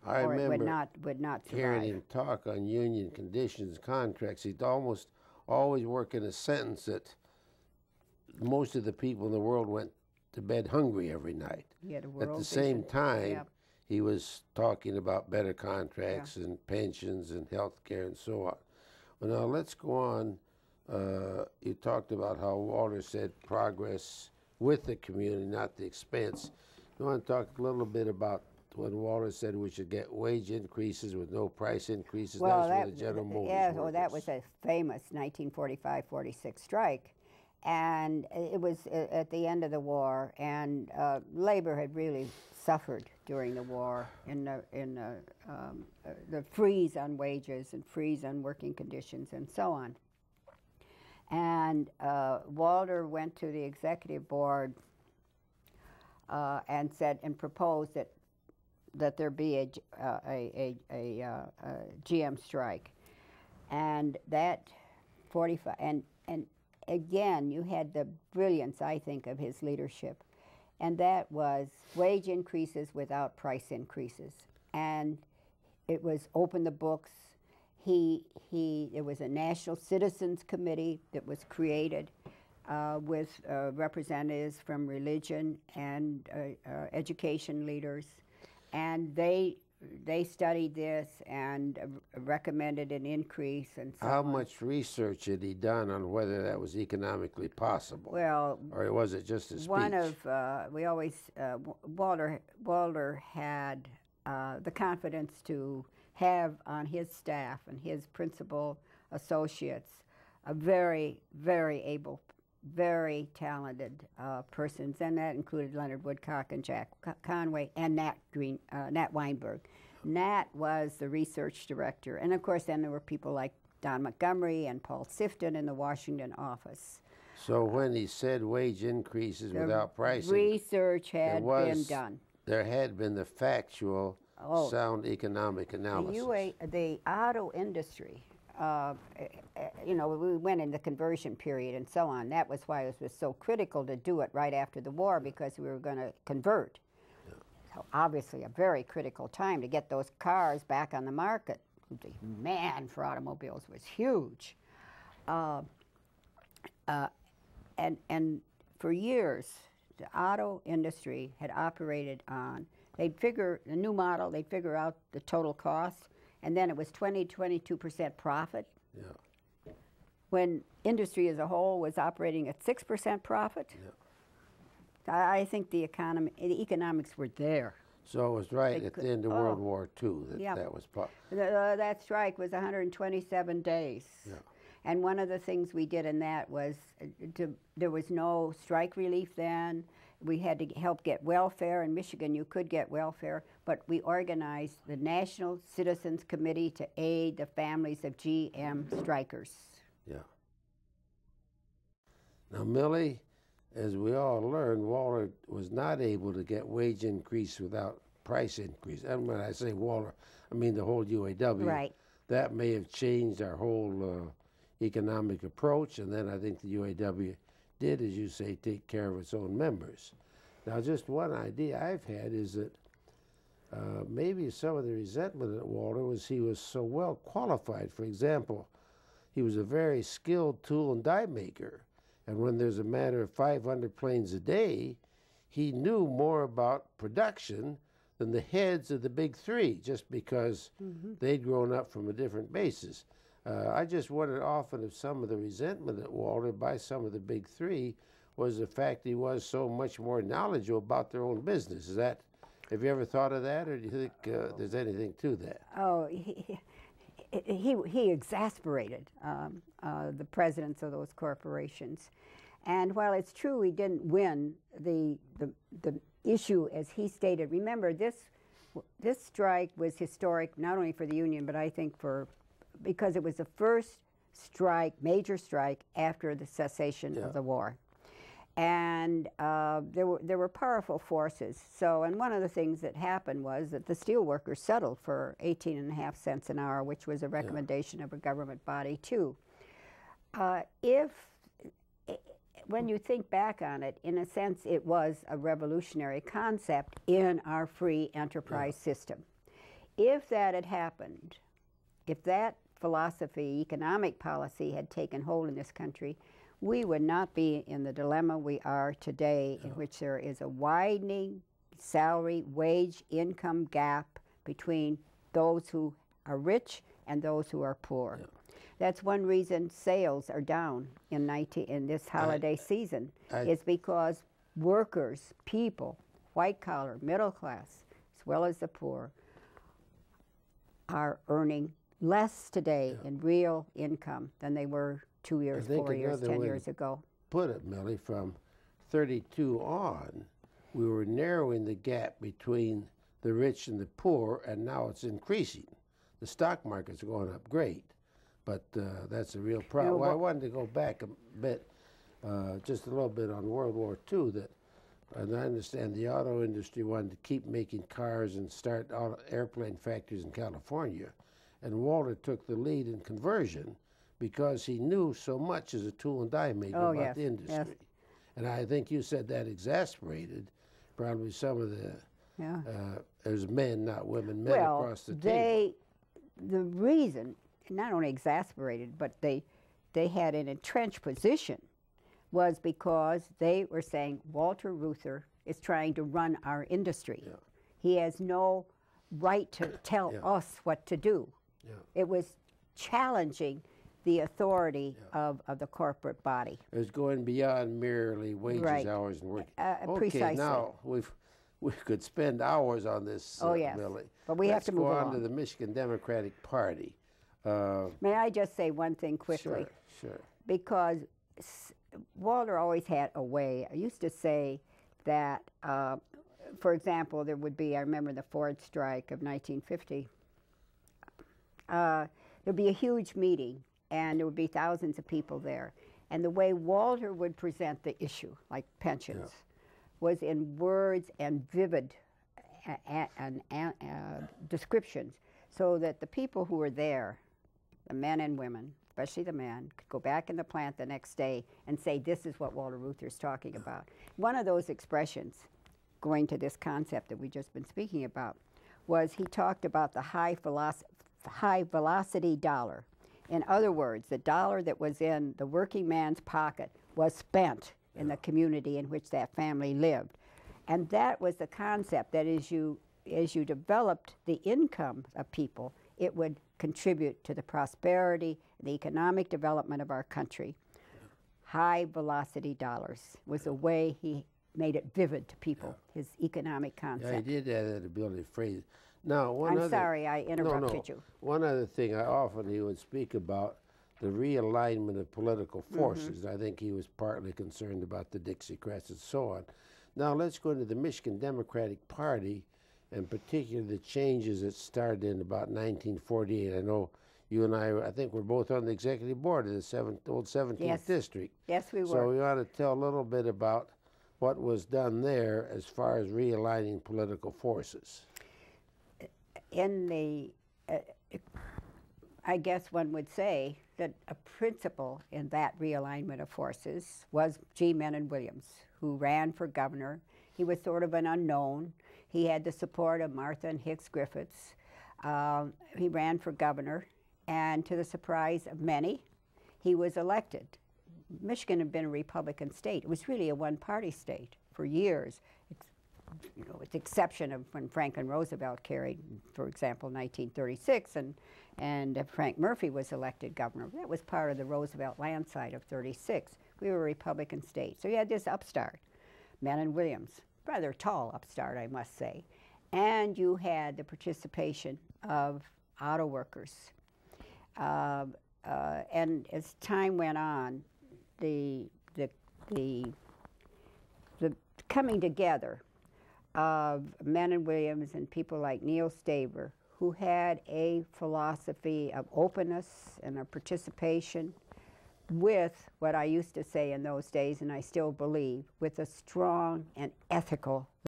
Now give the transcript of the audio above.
I or it remember would not hearing survive. him talk on union conditions, contracts. He'd almost always work in a sentence that most of the people in the world went to bed hungry every night. He had a At world the same vision. time, Yeah. he was talking about better contracts and pensions and health care and so on. Well, now let's go on. You talked about how Walter said progress with the community, not the expense. You want to talk a little bit about when Walter said we should get wage increases with no price increases? Well, that was for the General Motors that workers. was a famous 1945-46 strike, and it was at the end of the war, and labor had really suffered during the war in the freeze on wages and freeze on working conditions and so on. And Walter went to the executive board and said and proposed that there be a GM strike, and that 45 and again you had the brilliance, I think, of his leadership, and that was wage increases without price increases, and it was open the books. There was a National Citizens Committee that was created with representatives from religion and education leaders, and they studied this and recommended an increase and so How on. much research had he done on whether that was economically possible? Well, or was it just a speech? Walter had the confidence to have on his staff and his principal associates a very, very able, very talented persons, and that included Leonard Woodcock and Jack Conway and Nat Weinberg. Nat was the research director, and of course then there were people like Don Montgomery and Paul Sifton in the Washington office. So when he said wage increases without pricing, research had been done. There had been the factual, sound economic analysis. The auto industry, we went in the conversion period and so on. That was why it was so critical to do it right after the war, because we were going to convert. Yeah. So obviously a very critical time to get those cars back on the market. The demand for automobiles was huge. And for years, the auto industry had operated on, they'd figure a new model, they'd figure out the total cost, and then it was 22% profit. Yeah. When industry as a whole was operating at 6% profit. Yeah. I think the economics were there. So it was right at the end of World War II that was part. That strike was 127 days. Yeah. And one of the things we did in that was, there was no strike relief then. We had to help get welfare. In Michigan, you could get welfare, but we organized the National Citizens Committee to aid the families of GM strikers. Yeah. Now, Millie, as we all learned, Walter was not able to get wage increase without price increase. And when I say Walter, I mean the whole UAW. Right. That may have changed our whole economic approach, and then I think the UAW did, as you say, take care of its own members. Now, just one idea I've had is that maybe some of the resentment at Walter was he was so well qualified. For example, he was a very skilled tool and die maker, and when there's a matter of 500 planes a day, he knew more about production than the heads of the big three, just because they'd grown up from a different basis. I just wondered often if some of the resentment at Walter by some of the big three was the fact he was so much more knowledgeable about their own business. Have you ever thought of that, or do you think there's anything to that? Oh, he exasperated the presidents of those corporations. And while it's true he didn't win the issue as he stated, remember this strike was historic not only for the union, but I think because it was the first strike, major strike, after the cessation of the war. And there were powerful forces. So, and one of the things that happened was that the steel workers settled for 18.5 cents an hour, which was a recommendation of a government body too. When you think back on it, in a sense, it was a revolutionary concept in our free enterprise system. if that had happened, if that philosophy, economic policy, had taken hold in this country, we would not be in the dilemma we are today, in which there is a widening salary, wage, income gap between those who are rich and those who are poor. Yeah. That's one reason sales are down in this holiday season, is because workers, people, white collar, middle class, as well as the poor, are earning less today in real income than they were 2 years, 4 years, 10 years ago. Put it, Millie, from 32 on, we were narrowing the gap between the rich and the poor, and now it's increasing. The stock market's going up great, but that's a real problem. Well, I wanted to go back a bit, just a little bit on World War II. That, and I understand the auto industry wanted to keep making cars and start airplane factories in California, and Walter took the lead in conversion because he knew so much as a tool and die maker about the industry. Yes. And I think you said that exasperated probably some of the, there's men, not women, men across the table. The reason, not only exasperated, but they had an entrenched position, was because they were saying Walter Reuther is trying to run our industry. Yeah. He has no right to tell us what to do. Yeah. It was challenging the authority of the corporate body. It was going beyond merely wages, hours, and work. Okay, precisely. now we could spend hours on this, Millie. But we have to move Let's go on on to the Michigan Democratic Party. May I just say one thing quickly? Sure. Because Walter always had a way. I used to say that, for example, there would be, I remember the Ford strike of 1950. There'd be a huge meeting, and there would be thousands of people there. And the way Walter would present the issue, like pensions, was in words and vivid descriptions, so that the people who were there, the men and women, especially the men, could go back in the plant the next day and say, this is what Walter Reuther's talking about. One of those expressions, going to this concept that we've just been speaking about, was he talked about the high velocity dollar. In other words, the dollar that was in the working man's pocket was spent in the community in which that family lived. And that was the concept, that as you developed the income of people, it would contribute to the prosperity and the economic development of our country. High velocity dollars was the way he made it vivid to people, his economic concept. Yeah, he did have that ability to phrase it. Now, I'm sorry I interrupted you. One other thing, he would speak about the realignment of political forces. I think he was partly concerned about the Dixiecrats and so on. Now let's go into the Michigan Democratic Party, and particularly the changes that started in about 1948. I know you and I think we're both on the executive board of the old 17th District. Yes, we were. So we ought to tell a little bit about what was done there as far as realigning political forces. In the, I guess one would say that a principle in that realignment of forces was G. Menon Williams, who ran for governor. He was sort of an unknown. He had the support of Martha and Hicks Griffiths. He ran for governor, and to the surprise of many, he was elected. Michigan had been a Republican state. It was really a one-party state for years. With the exception of when Franklin Roosevelt carried, for example, 1936, and Frank Murphy was elected governor. That was part of the Roosevelt landslide of 36. We were a Republican state. So you had this upstart, Menon Williams, rather tall upstart, I must say. And you had the participation of auto workers. And as time went on, the coming together of Menon Williams and people like Neil Staver, who had a philosophy of openness and of participation with what I used to say in those days, and I still believe, with a strong and ethical